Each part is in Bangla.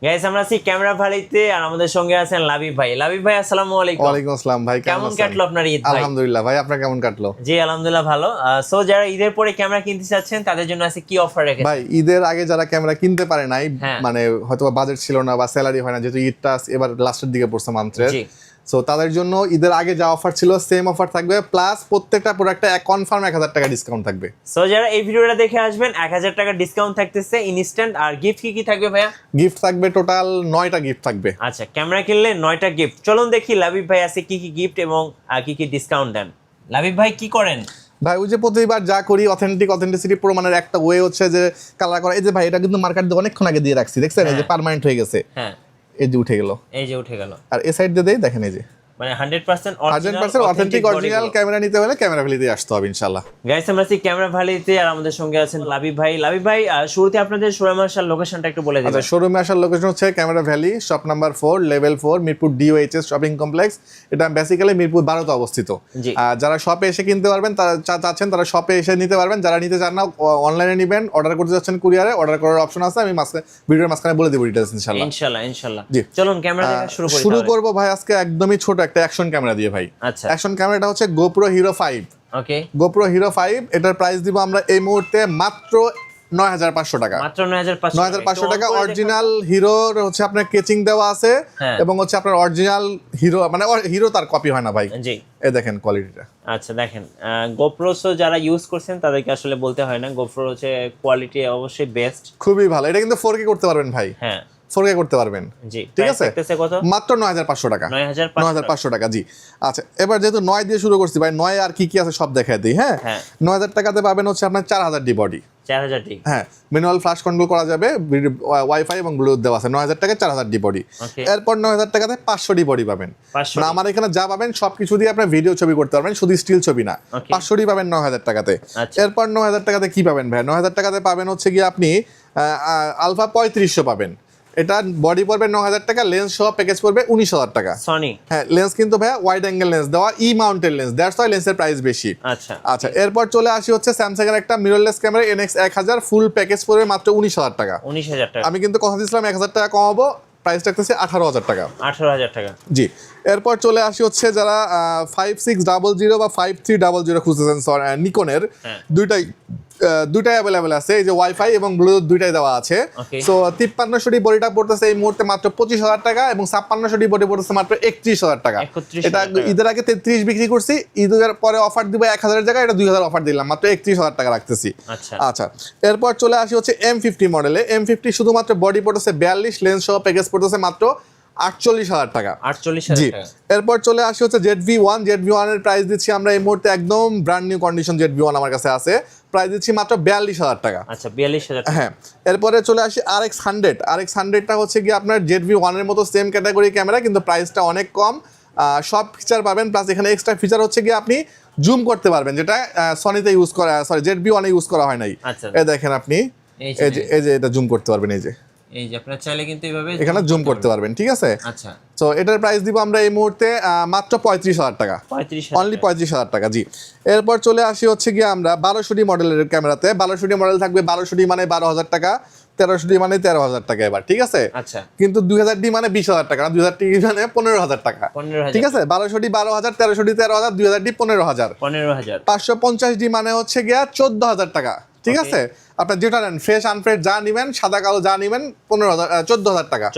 গাইস আমরা আছি ক্যামেরা ভালিতে আর আমাদের সঙ্গে আছেন লাবিব ভাই। লাবিব ভাই আসসালামু আলাইকুম। ওয়ালাইকুম আসসালাম ভাই, কেমন কাটলো আপনার ঈদ ভাই? আলহামদুলিল্লাহ ভাই, আপনার কেমন কাটলো? জি আলহামদুলিল্লাহ ভালো। সো যারা ঈদের পরে ক্যামেরা কিনতে চাচ্ছেন তাদের জন্য আছে কি অফার রেখেছেন? ভাই ঈদের আগে যারা ক্যামেরা কিনতে পারে নাই, হ্যাঁ। মানে হয়তো বাজেট ছিল না বা স্যালারি হয় না, যেহেতু ঈদটা এবার লাস্টের দিকে পড়ছে মান্থের, জি। সো তাদের জন্য ঈদের আগে যা অফার ছিল সেম অফার থাকবে, প্লাস প্রত্যেকটা প্রোডাক্টে কনফার্ম 1000 টাকা ডিসকাউন্ট থাকবে। সো যারা এই ভিডিওটা দেখে আসবেন 1000 টাকা ডিসকাউন্ট থাকতেছে ইনস্ট্যান্ট। আর গিফট কি কি থাকবে ভাইয়া? গিফট থাকবে টোটাল 9টা গিফট থাকবে। আচ্ছা, ক্যামেরা কিনলে 9টা গিফট। চলুন দেখি লাবিব ভাই আছে কি কি গিফট এবং কি কি ডিসকাউন্ট দেন। লাবিব ভাই কি করেন? ভাই ওই যে প্রতিবার যা করি অথেন্টিসিটি প্রমাণের একটা ওয়ে হচ্ছে যে কালার করা। এই যে ভাই এটা কিন্তু মার্কেট দিয়ে অনেকক্ষণ আগে দিয়ে রাখছি, দেখছেন এই যে পার্মানেন্ট হয়ে গেছে। হ্যাঁ, এই যে উঠে গেল, এই যে উঠে গেল। আর এই সাইড দিয়ে দেই, দেখেন এই যে মানে 100% অথেন্টিক অরিজিনাল ক্যামেরা নিতে হলে ক্যামেরা ভ্যালিতে আসতে হবে ইনশাআল্লাহ। গাইস আমরা আছি ক্যামেরা ভ্যালিতে আর আমাদের সঙ্গে আছেন লাবিব ভাই। লাবিব ভাই শুরুতে আপনাদের শোরুম আসার লোকেশনটা একটু বলে দিবেন। আচ্ছা, শোরুমে আসার লোকেশন হচ্ছে camera valley, shop number 4, level 4, Mirpur DOHS shopping complex. এটা বেসিক্যালি মিরপুর 12তে অবস্থিত। জি। যারা শপে এসে কিনতে পারবেন, তারা চাচ্ছেন তারা শপে এসে নিতে পারবেন। যারা নিতে চান না অনলাইনে নেবেন, অর্ডার করতে যাচ্ছেন কুরিয়ারে, অর্ডার করার অপশন আছে। আমি ভিডিওর মাঝখানে বলে দেব ডিটেইলস ইনশাআল্লাহ। ইনশাআল্লাহ। জি। চলুন ক্যামেরা দেখা শুরু করি। করব ভাই আজকে একদমই ছোট একটা অ্যাকশন ক্যামেরা দিয়ে ভাই। আচ্ছা। অ্যাকশন ক্যামেরাটা হচ্ছে GoPro Hero 5। ওকে। GoPro Hero 5 এটার প্রাইস দিব আমরা এই মুহূর্তে মাত্র 9500 টাকা। মাত্র 9500 টাকা। অরিজিনাল হিরোর হচ্ছে আপনার কেচিং দেওয়া আছে, হ্যাঁ। এবং হচ্ছে আপনার অরিজিনাল হিরো মানে হিরো তার কপি হয় না ভাই। জি। এই দেখেন কোয়ালিটিটা। আচ্ছা দেখেন, GoPro যারা ইউজ করছেন তাদেরকে আসলে বলতে হয় না, GoPro হচ্ছে কোয়ালিটি অবশ্যই বেস্ট, খুবই ভালো। এটা কিন্তু 4K করতে পারবেন ভাই। হ্যাঁ 4K করতে পারবেন। জি। ঠিক আছে, কত? মাত্র 9500 টাকা। 9500 টাকা। জি। আচ্ছা, এবার যেহেতু 9 দিয়ে শুরু করছি ভাই, 9 আর কি কি আছে সব দেখাই দিই। হ্যাঁ, 9000 টাকাতে পাবেন হচ্ছে আপনার 4000 ডি বডি। 4000 ডি। হ্যাঁ, ম্যানুয়াল ফ্ল্যাশ কন্ট্রোল করা যাবে, ওয়াইফাই এবং ব্লুটুথ দেওয়া আছে। 9000 টাকায় 4000 ডি বডি। এরপর 9000 টাকাতে 500 ডি বডি পাবেন। মানে আমার এখানে যা পাবেন সবকিছু দিয়ে আপনি ভিডিও ছবি করতে পারবেন, শুধু স্টিল ছবি না। 500 ডি পাবেন 9000 টাকাতে। এরপর 9000 টাকাতে কি পাবেন ভাই? 9000 টাকাতে পাবেন হচ্ছে গিয়ে আপনি আলফা 3500 পাবেন। এটা বডি পড়বে 9000 টাকা, লেন্স সহ প্যাকেজ পড়বে 19000 টাকা। সনি। হ্যাঁ, লেন্স কিন্তু ভাই ওয়াইড অ্যাঙ্গেল লেন্স দেওয়া, মাউন্টেড লেন্স, দ্যাটস ওয়াই লেন্সের প্রাইস বেশি। আচ্ছা, এরপর চলে আসি হচ্ছে স্যামসাং এর একটা mirrorless camera NX 1000, full package পড়বে মাত্র 19000 টাকা। 19000 টাকা। আমি কিন্তু কথা দিয়েছিলাম 1000 টাকা কমাবো, প্রাইস রাখতেছে 18000 টাকা। 18000 টাকা। জি। এরপর চলে আসি হচ্ছে যারা 5600 বা 5300 খুঁজতেছেন নিকনের, দুইটাই অ্যাভেলেবেল আছে। এই যে ওয়াইফাই এবং ব্লুটুথ দুইটাই দেওয়া আছে। সো 5300 ডি বডিটা পড়তেছে এই মুহূর্তে মাত্র 25000 টাকা, এবং 5600 ডি বডি পড়তেছে মাত্র 31000 টাকা। এটা ঈদের আগে 33 বিক্রি করছি, ঈদের পরে অফার দিব 1000 জায়গায় এটা 2000 অফার দিলাম, মাত্র 31000 টাকা রাখতেছি। আচ্ছা, এরপর চলে আসি হচ্ছে M50 মডেলে। M50 শুধুমাত্র বডি পড়তেছে 42, লেন্স সহ প্যাকেজ পড়তেছে মাত্র 48000 টাকা। 48000 জি। টাকা। এরপর চলে আসি হচ্ছে ZV-1 এর প্রাইস দিচ্ছি আমরা এই মুহূর্তে একদম ব্র্যান্ড নিউ কন্ডিশন ZV-1 আমার কাছে আছে, প্রাইস দিচ্ছি মাত্র 42000 টাকা। আচ্ছা, 42000 টাকা। হ্যাঁ, এরপরে চলে আসি RX100টা হচ্ছে কি আপনার ZV-1 এর মতো সেম ক্যাটাগরি ক্যামেরা, কিন্তু প্রাইসটা অনেক কম। সব ফিচার পাবেন, প্লাস এখানে এক্সট্রা ফিচার হচ্ছে কি আপনি জুম করতে পারবেন, যেটা সনিতে ইউজ করা, সরি ZV-1 ইউজ করা হয় নাই। এই দেখেন আপনি, এই যে এটা জুম করতে পারবেন, এই যে আপনারা চাইলে কিন্তু এইভাবে এখানে জুম করতে পারবেন। ঠিক আছে। আচ্ছা, তো এটার প্রাইস দিব আমরা এই মুহূর্তে মাত্র 35000 টাকা। অনলি 35000 টাকা। জি। এরপর চলে আসি হচ্ছে গিয়ে আমরা 1200 ডি মডেলের ক্যামেরাতে। 1200 ডি মডেল থাকবে, 1200 ডি মানে 12000 টাকা, 1300 ডি মানে 13000 টাকা এবার। ঠিক আছে। আচ্ছা, কিন্তু 2000 ডি মানে 20000 টাকা না, 2000 ডি মানে 15000 টাকা। ঠিক আছে। 1200 ডি 12000, 1300 ডি 13000, 2000 ডি 15000। 550 ডি মানে হচ্ছে গিয়া 14000 টাকা। ঠিক আছে। আপনার যেটা নেন, ফ্রেশ আনফ্রেশ যা নেবেন, সাদা কালো যা নেবেন, 14000 টাকা।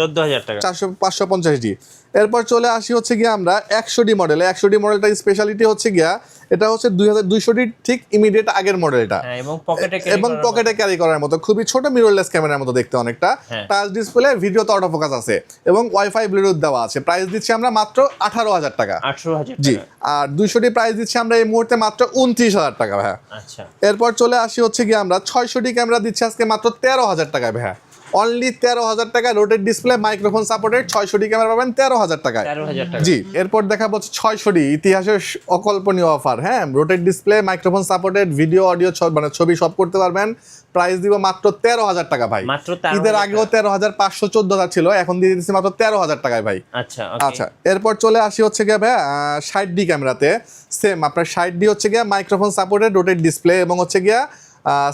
550 ডি। এরপর চলে আসি হচ্ছে গিয়ে আমরা 100 ডি মডেলে। 100 ডি মডেলটা স্পেশালিটি হচ্ছে গিয়া এটা হচ্ছে 2200 ডি ঠিক ইমিডিয়েট আগের মডেলটা, এবং পকেটে ক্যারি করার মতো, খুবই ছোট মিররলেস ক্যামেরার মতো দেখতে অনেকটা। টাচ ডিসপ্লে, ভিডিও তো অটোফোকাস আছে, এবং ওয়াইফাই ব্লুটুথ দেওয়া আছে। প্রাইস দিচ্ছি আমরা মাত্র 18000 টাকা। জি। আর 200 ডি প্রাইস দিচ্ছি আমরা এই মুহূর্তে মাত্র 29000 টাকা ভাই। আচ্ছা, এরপর চলে আসি হচ্ছে গিয়ে আমরা 600 ডি ক্যামেরা দিচ্ছি আজকে মাত্র 13000 টাকায় ভাই। অনলি 13000 টাকা, rotate display, microphone supported 600 D camera পাবেন 13000 টাকায়। জি। এরপর দেখাবো 600 ডি, ইতিহাসের অকল্পনীয় অফার। হ্যাঁ, rotate display, microphone supported, video audio মানে ছবি সব করতে পারবেন। প্রাইস দিব মাত্র 13000 টাকা ভাই। ঈদের আগেও 13500 14000 ছিল, এখন দিয়ে দিচ্ছি মাত্র 13000 টাকায় ভাই। আচ্ছা, এরপর চলে আসি হচ্ছে গিয়ে ভাই 60 ডি ক্যামেরাতে। সেম আপনার 60 ডি হচ্ছে গিয়ে মাইক্রোফোন সাপোর্টেড, রোটেট ডিসপ্লে, এবং হচ্ছে গিয়া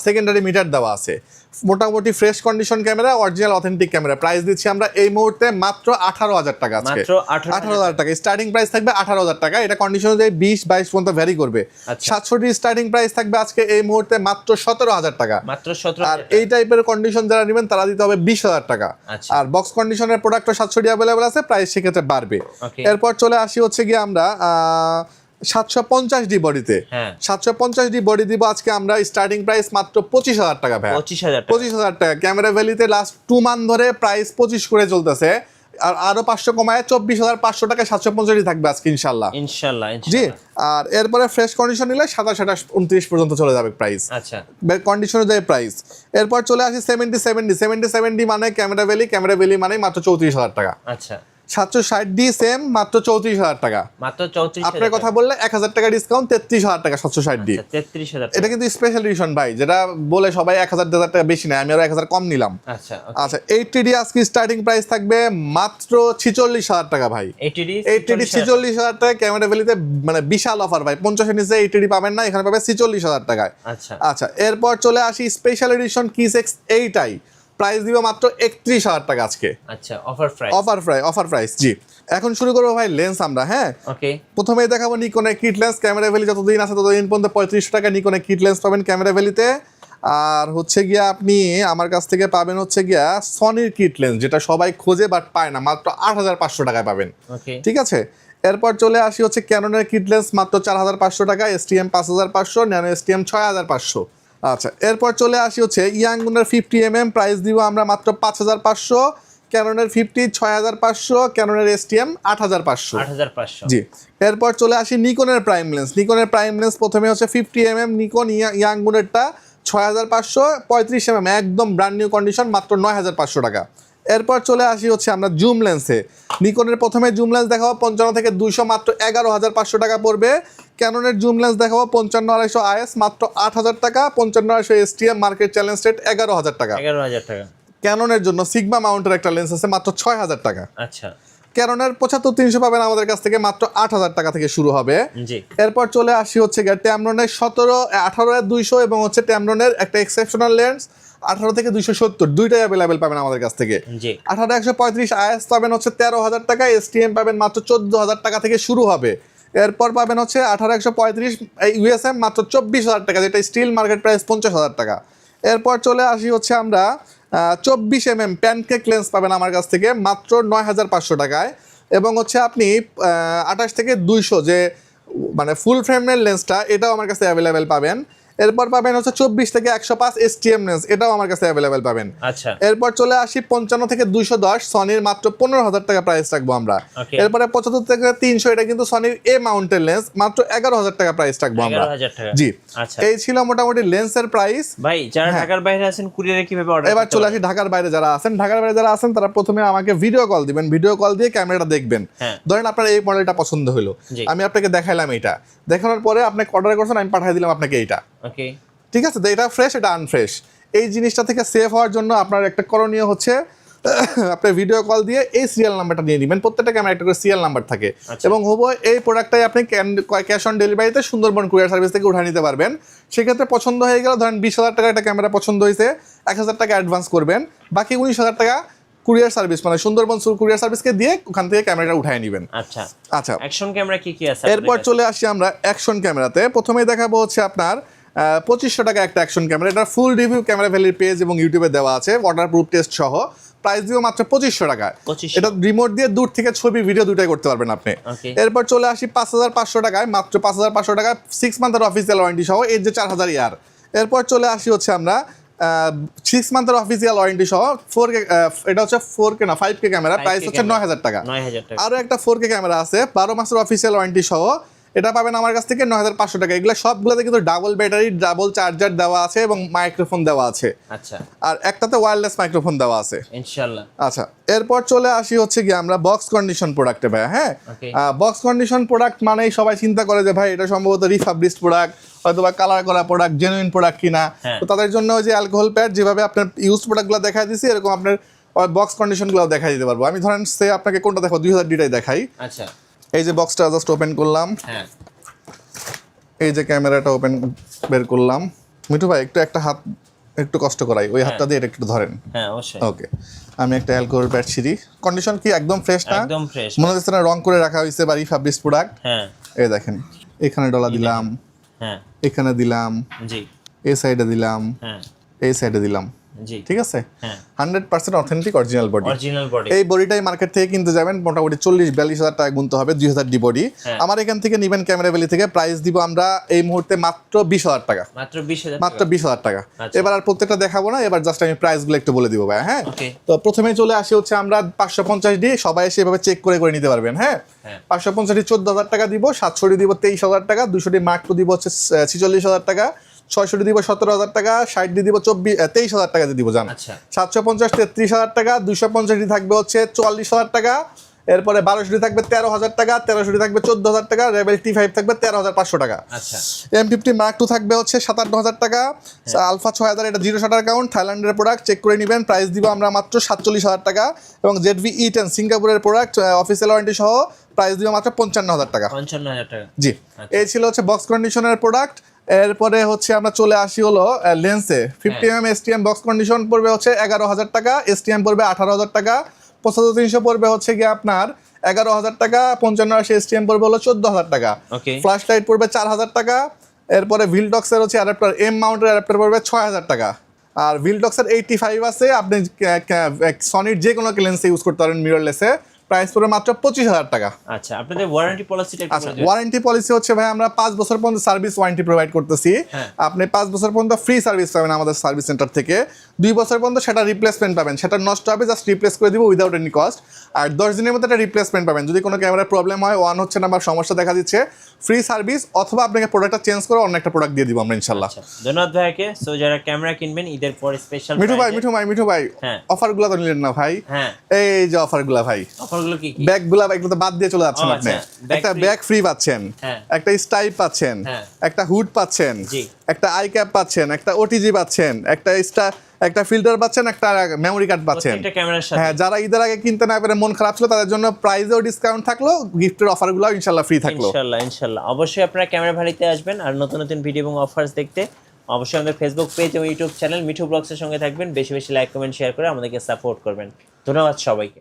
সেকেন্ডারি মিটার দেওয়া আছে। মোটামুটি fresh condition camera, original authentic camera. Price দিচ্ছি আমরা এই মুহূর্তে মাত্র 18,000 টাকা। আজকে মাত্র 18,000 টাকা স্টার্টিং প্রাইস থাকবে। 18,000 টাকা, এটা কন্ডিশন অনুযায়ী 20-22 পর্যন্ত ভ্যারি করবে। 700 স্টার্টিং প্রাইস থাকবে আজকে এই মুহূর্তে মাত্র 17,000 টাকা। মাত্র 17,000। আর এই টাইপের কন্ডিশন যারা নেবেন তারা দিতে হবে 20,000 টাকা। আর বক্স কন্ডিশনের প্রোডাক্টও 700 অ্যাভেলেবল আছে, প্রাইস সেক্ষেত্রে বাড়বে। এরপর চলে আসি হচ্ছে গিয়ে আমরা 750D বডিতে। 750D বডি দিব আজকে আমরা স্টার্টিং প্রাইস মাত্র 25,000 টাকা ভাই। 25,000 টাকা। ক্যামেরা ভ্যালিতে লাস্ট 2 মান্থ ধরে প্রাইস 25 করে চলতেছে, আর আরো 500 কমায় 24,500 টাকা 750 থাকবে আজকে ইনশাআল্লাহ। জি। আর এরপরে ফ্রেশ কন্ডিশন নিলে 27, 28, 29 পর্যন্ত চলে যাবে প্রাইস। আচ্ছা, কন্ডিশনে দেয় প্রাইস। এরপর চলে আসি 70-70 মানে ক্যামেরা ভ্যালি মানে মাত্র 34,000 টাকা। আচ্ছা, 760D সেম মাত্র 34,000 টাকা। মাত্র 34,000। আপনার কথা বললে 1,000 টাকা ডিসকাউন্ট, 33,000 টাকা 760D। 33,000। এটা কিন্তু স্পেশাল এডিশন ভাই, যেটা বলে সবাই 1,000 টাকা বেশি নেয়, আমি আরো 1,000 কম নিলাম। আচ্ছা, 80D আজকে স্টার্টিং প্রাইস থাকবে মাত্র 46,000 টাকা ভাই। 80D 46,000 টাকা ক্যামেরা ভ্যালিতে, মানে বিশাল অফার ভাই। 50 এর নিচে 80D পাবেন না, এখানে পাবে 46,000 টাকায়। আচ্ছা, এরপর চলে আসি স্পেশাল এডিশন কিস এইটাই, প্রাইস দিব মাত্র 31,000 টাকা আজকে। আচ্ছা, অফার প্রাইস। জি, এখন শুরু করবো ভাই লেন্স আমরা। হ্যাঁ, ওকে, প্রথমেই দেখাবো নিকনের কিট লেন্স। ক্যামেরা ভ্যালি যতদিন আছে ততদিন পর্যন্ত 3500 টাকা নিকনের কিট লেন্স পাবেন ক্যামেরা ভ্যালিতে। আর হচ্ছে গিয়া আপনি আমার কাছ থেকে পাবেন হচ্ছে গিয়া সনির কিট লেন্স, যেটা সবাই খোঁজে বাট পায় না, মাত্র 8,500 টাকায় পাবেন। ঠিক আছে, এরপর চলে আসি হচ্ছে ক্যাননের কিট লেন্স মাত্র 4,500 টাকা, STM 5,500, ন্যানো STM 6,500। আচ্ছা, এরপর চলে আসি হচ্ছে ইয়াংগুনের 50mm, প্রাইস দিব আমরা মাত্র 5,500, ক্যাননের 50 6,500, ক্যাননের STM 8,500। জি, এরপর চলে আসি নিকনের প্রাইম লেন্স। প্রথমে হচ্ছে 50mm নিকন ইয়াংগুনেরটা 6,500, 35mm একদম ব্র্যান্ড নিউ কন্ডিশন মাত্র 9,500 টাকা। এরপর চলে আসি হচ্ছে আমরা জুম লেন্সে। নিকনের প্রথমে জুম লেন্স দেখাবো 55 থেকে 200 মাত্র 11,500 টাকা পড়বে। ক্যাননের জুম লেন্স দেখাবো 55-250 IS মাত্র 8,000 টাকা। 55-250 STM মার্কেট চ্যালেঞ্জ রেট 11,000 টাকা। ক্যাননের জন্য সিগমা মাউন্টের একটা লেন্স আছে মাত্র 6,000 টাকা। আচ্ছা, ক্যাননের 75-300 পাবেন আমাদের কাছ থেকে মাত্র 8,000 টাকা থেকে শুরু হবে। এরপর চলে আসি হচ্ছে ট্যামরনের 18-200 এবং হচ্ছে ট্যামরনের একটা এক্সেপশনাল লেন্স 18 থেকে 270, দুইটাই অ্যাভেলেবেল পাবেন আমাদের কাছ থেকে। 18-135 IS পাবেন হচ্ছে 13,000 টাকা, STM পাবেন মাত্র 14,000 টাকা থেকে শুরু হবে। এরপর পাবেন হচ্ছে 18-135 USM মাত্র 24,000 টাকা, যেটা স্টিল মার্কেট প্রাইস 50,000 টাকা। এরপর চলে আসি হচ্ছে আমরা 24mm প্যানকেক লেন্স পাবেন আমার কাছ থেকে মাত্র 9,500 টাকায়। এবং হচ্ছে আপনি 28 থেকে 200 যে মানে ফুল ফ্রেমের লেন্সটা, এটাও আমার কাছে অ্যাভেলেবেল পাবেন। এরপর পাবেন হচ্ছে 24 থেকে 105 STM লেন্স, এটাও আমার কাছে অ্যাভেলেবেল পাবেন। আচ্ছা, এরপর চলে আসি 55 থেকে 210 সনির মাত্র 15,000 টাকা প্রাইস রাখবো আমরা। এরপরে 75 থেকে 300, এটা কিন্তু সনির এ মাউন্টের লেন্স মাত্র 11,000 টাকা প্রাইস রাখবো আমরা। জি, এই ছিল মোটামুটি লেন্সের প্রাইস। ভাই যারা ঢাকার বাইরে আছেন কুরিয়ারে কিভাবে অর্ডার? এবার চলে আসি ঢাকার বাইরে যারা আছেন তারা প্রথমে আমাকে ভিডিও কল দিবেন, ভিডিও কল দিয়ে ক্যামেরাটা দেখবেন। ধরেন আপনার এই মডেলটা পছন্দ হলো, আমি আপনাকে দেখাইলাম, এটা দেখানোর পরে আপনি অর্ডার করছেন, আমি পাঠিয়ে দিলাম আপনাকে এইটা। ওকে, ঠিক আছে, এটা ফ্রেশ, এটা আনফ্রেশ। এই জিনিসটা থেকে সেভ হওয়ার জন্য আপনার একটা করণীয় হচ্ছে আপনি ভিডিও কল দিয়ে এই সিরিয়াল নাম্বারটা নিয়ে নেবেন। প্রত্যেকটা ক্যামেরা একটা করে সিরিয়াল নাম্বার থাকে, এবং এই প্রোডাক্টটাই আপনি ক্যাশ অন ডেলিভারিতে সুন্দরবন কুরিয়ার সার্ভিস থেকে উঠিয়ে নিতে পারবেন। সেক্ষেত্রে পছন্দ হয়ে গেল, ধরেন 20,000 টাকা একটা ক্যামেরা পছন্দ হয়েছে, 1,000 টাকা অ্যাডভান্স করবেন, বাকি 19,000 টাকা কুরিয়ার সার্ভিস মানে সুন্দরবন কুরিয়ার সার্ভিসকে দিয়ে ওখান থেকে ক্যামেরাটা উঠায় নেবেন। আচ্ছা, অ্যাকশন ক্যামেরা কি আছে? এরপর চলে আসি আমরা অ্যাকশন ক্যামেরাতে। প্রথমেই দেখাবো হচ্ছে আপনার 2500 টাকা একটা অ্যাকশন ক্যামেরা। এটা ফুল রিভিউ ক্যামেরা ভ্যালির পেজ এবং ইউটিউবে দেওয়া আছে, ওয়াটারপ্রুফ টেস্ট সহ। প্রাইস দিও মাত্র 2500 টাকা। এটা রিমোট দিয়ে দূর থেকে ছবি ভিডিও দুটাই করতে পারবেন আপনি। এরপর চলে আসি 5,500 টাকায়, মাত্র 5,500 টাকা 6 মান্থের অফিসিয়াল ওয়ারেন্টি সহ, এর যে 4,000 ইয়ার। এরপর চলে আসি হচ্ছে আমরা 6 মান্থের অফিসিয়াল ওয়ারেন্টি সহ 4K, এটা হচ্ছে 4K না 5K ক্যামেরা, প্রাইস হচ্ছে 9,000 টাকা। আরো একটা 4K ক্যামেরা আছে 12 মাসের অফিসিয়াল ওয়ারেন্টি সহ, এটা পাবেন আমার কাছ থেকে 9,500 টাকা। এগুলো সবগুলোতে কিন্তু ডাবল ব্যাটারি, ডাবল চার্জার দেওয়া আছে এবং মাইক্রোফোন দেওয়া আছে। আচ্ছা, আর একটাতে ওয়্যারলেস মাইক্রোফোন দেওয়া আছে ইনশাআল্লাহ। আচ্ছা, এরপর চলে আসি হচ্ছে কি আমরা বক্স কন্ডিশন প্রোডাক্টে ভাই। হ্যাঁ, বক্স কন্ডিশন প্রোডাক্ট মানেই সবাই চিন্তা করে যে ভাই এটা সম্ভবত রিফাবলিশড প্রোডাক্ট, হয়তো বা কালার করা প্রোডাক্ট, জেনুইন প্রোডাক্ট কিনা। তো তাদের জন্য যে অ্যালকোহল প্যাড, যেভাবে আপনার ইউজ প্রোডাক্টগুলো দেখা দিয়েছি, এরকম আপনার বক্স কন্ডিশনগুলো দেখা দিতে পারবো। আমি ধরেন সে আপনাকে কোনটা দেখো 2000 দেখাই। আচ্ছা, এই যে বক্সটা জাস্ট ওপেন করলাম, হ্যাঁ, এই যে ক্যামেরাটা ওপেন বের করলাম। মিঠু ভাই একটু একটা হাত একটু কষ্ট করাই, ওই হাতটা দিয়ে এটা একটু ধরেন। হ্যাঁ অবশ্যই। ওকে, আমি একটা অ্যালকোহল প্যাড ছিড়ি। কন্ডিশন কি একদম ফ্রেশ না? একদম ফ্রেশ, মনে হচ্ছে না রং করে রাখা হয়েছে বা রিফাবলিশ প্রোডাক্ট। হ্যাঁ এই দেখেন, এখানে ডলা দিলাম, হ্যাঁ এখানে দিলাম, জি এই সাইডে দিলাম, হ্যাঁ এই সাইডে দিলাম, জি ঠিক আছে। হ্যাঁ 100% authentic original body. Original body. এই বডিটাই মার্কেট থেকে কিনতে যাবেন মোটামুটি 40-42 হাজার টাকা গুনতে হবে, 2000 ডি বডি। হ্যাঁ। আমার এখান থেকে নিবেন ক্যামেরা ভ্যালি থেকে, প্রাইস দিব আমরা এই মুহূর্তে মাত্র 20,000 টাকা। মাত্র 20,000 মাত্র 20,000 টাকা। আচ্ছা। এবার আর প্রত্যেকটা দেখাবো না, এবার জাস্ট আমি প্রাইসগুলো একটু বলে দিব ভাই। হ্যাঁ, ওকে। তো প্রথমেই চলে আসি হচ্ছে আমরা 550 ডি, সবাই এসে এভাবে চেক করে করে নিতে পারবেন। হ্যাঁ, হ্যাঁ 550 ডি 14,000 টাকা দিব, 700 ডি দিব 23,000 টাকা, 200 ডি মার্ক টু দিব হচ্ছে 46,000 টাকা, 600 ডি দিব 17,000 টাকা, 60 ডি দিব 23,000 টাকা দিয়ে দিব জান। আচ্ছা 750 33,000 টাকা, 250 ডি থাকবে হচ্ছে 44,000 টাকা, এরপরে 1200 ডি থাকবে 13,000 টাকা, 1300 ডি থাকবে 14,000 টাকা, রেবেল T5 থাকবে 13,500 টাকা। আচ্ছা M50 মার্ক টু থাকবে হচ্ছে 57,000 টাকা, আলফা 6,000, এটা 0 শাটার কাউন্ট, থাইল্যান্ডের প্রোডাক্ট, চেক করে নেবেন। প্রাইস দিব আমরা মাত্র 47,000 টাকা। এবং ZV E10 সিঙ্গাপুরের প্রোডাক্ট, অফিসিয়াল ওয়ারেন্টি সহ প্রাইস দিব মাত্র 55,000 টাকা। 55,000 টাকা। জি, এই ছিল হচ্ছে বক্স কন্ডিশনের প্রোডাক্ট। এরপরে হচ্ছে আমরা চলে আসি হলো লেন্সে। 50mm STM বক্স কন্ডিশন পড়বে হচ্ছে 11,000 টাকা, STM পড়বে 18,000 টাকা, 75-300 পড়বে হচ্ছে গিয়ে আপনার 11,000 টাকা, 55-80 STM পড়বে হলো 14,000 টাকা। ওকে ফ্ল্যাশ লাইট পড়বে 4,000 টাকা। এরপরে ভিলডক্সের হচ্ছে অ্যাডাপ্টার, এম মাউন্টের অ্যাডাপ্টার পড়বে 6,000 টাকা। আর ভিলডক্সের 85 আছে, আপনি সনির যে কোনো লেন্সে ইউজ করতে পারেন মিররলেসে। প্রাইস পড়বে মাত্র 25,000 টাকা। আচ্ছা আপনাদের ওয়ারেন্টি পলিসিটা একটু আচ্ছা, বলে দিন। ওয়ারেন্টি পলিসি হচ্ছে ভাই আমরা 5 বছর পর্যন্ত সার্ভিস ওয়ারেন্টি প্রোভাইড করতেছি। হ্যাঁ। আপনি 5 বছর পর্যন্ত ফ্রি সার্ভিস পাবেন আমাদের সার্ভিস সেন্টার থেকে। 2 বছর পর্যন্ত সেটা রিপ্লেসমেন্ট পাবেন, সেটা নষ্ট হবে জাস্ট রিপ্লেস করে দিব উইদাউট এনি কস্ট। আর 10 দিনের মধ্যে একটা রিপ্লেসমেন্ট পাবেন যদি কোনো ক্যামেরার প্রবলেম হয়, অন হচ্ছে না বা সমস্যা দেখা দিচ্ছে, ফ্রি সার্ভিস, অথবা আপনাকে প্রোডাক্টটা চেঞ্জ করে অন্য একটা প্রোডাক্ট দিয়ে দিব আমরা ইনশাআল্লাহ। আচ্ছা ধন্যবাদ ভাইকে। সো যারা ক্যামেরা কিনবেন ঈদের পর স্পেশাল মিঠু ভাই হ্যাঁ। অফারগুলো তো নিলেন না ভাই। হ্যাঁ এই যে অফারগুলো ভাই, অফারগুলো কি কি? ব্যাগগুলো এগুলো তো বাদ দিয়ে চলে যাচ্ছেন ও, আপনি। আচ্ছা, ব্যাগ একটা free। ব্যাগ ফ্রি পাচ্ছেন, হ্যাঁ। একটা স্টাইপ পাচ্ছেন, হ্যাঁ। একটা হুড পাচ্ছেন, জি। একটা আই ক্যাপ পাচ্ছেন, একটা ওটিজি পাচ্ছেন, একটা ফিল্টার পাচ্ছেন, একটা মেমোরি কার্ড পাচ্ছেন। প্রত্যেকটা ক্যামেরার সাথে। হ্যাঁ, যারা ঈদের আগে কিনতে না পেরে মন খারাপ ছিল তাদের জন্য প্রাইজেও ডিসকাউন্ট থাকলো, গিফটের অফারগুলো ইনশাআল্লাহ ফ্রি থাকলো। ইনশাআল্লাহ অবশ্যই আপনারা ক্যামেরা ভাড়িতে আসবেন। আর নতুন নতুন ভিডিও এবং অফার্স দেখতে অবশ্যই আমাদের ফেসবুক পেজ এবং ইউটিউব চ্যানেল মিঠু ব্লগসের সঙ্গে থাকবেন। বেশি বেশি লাইক কমেন্ট শেয়ার করে আমাদেরকে সাপোর্ট করবেন। ধন্যবাদ সবাইকে।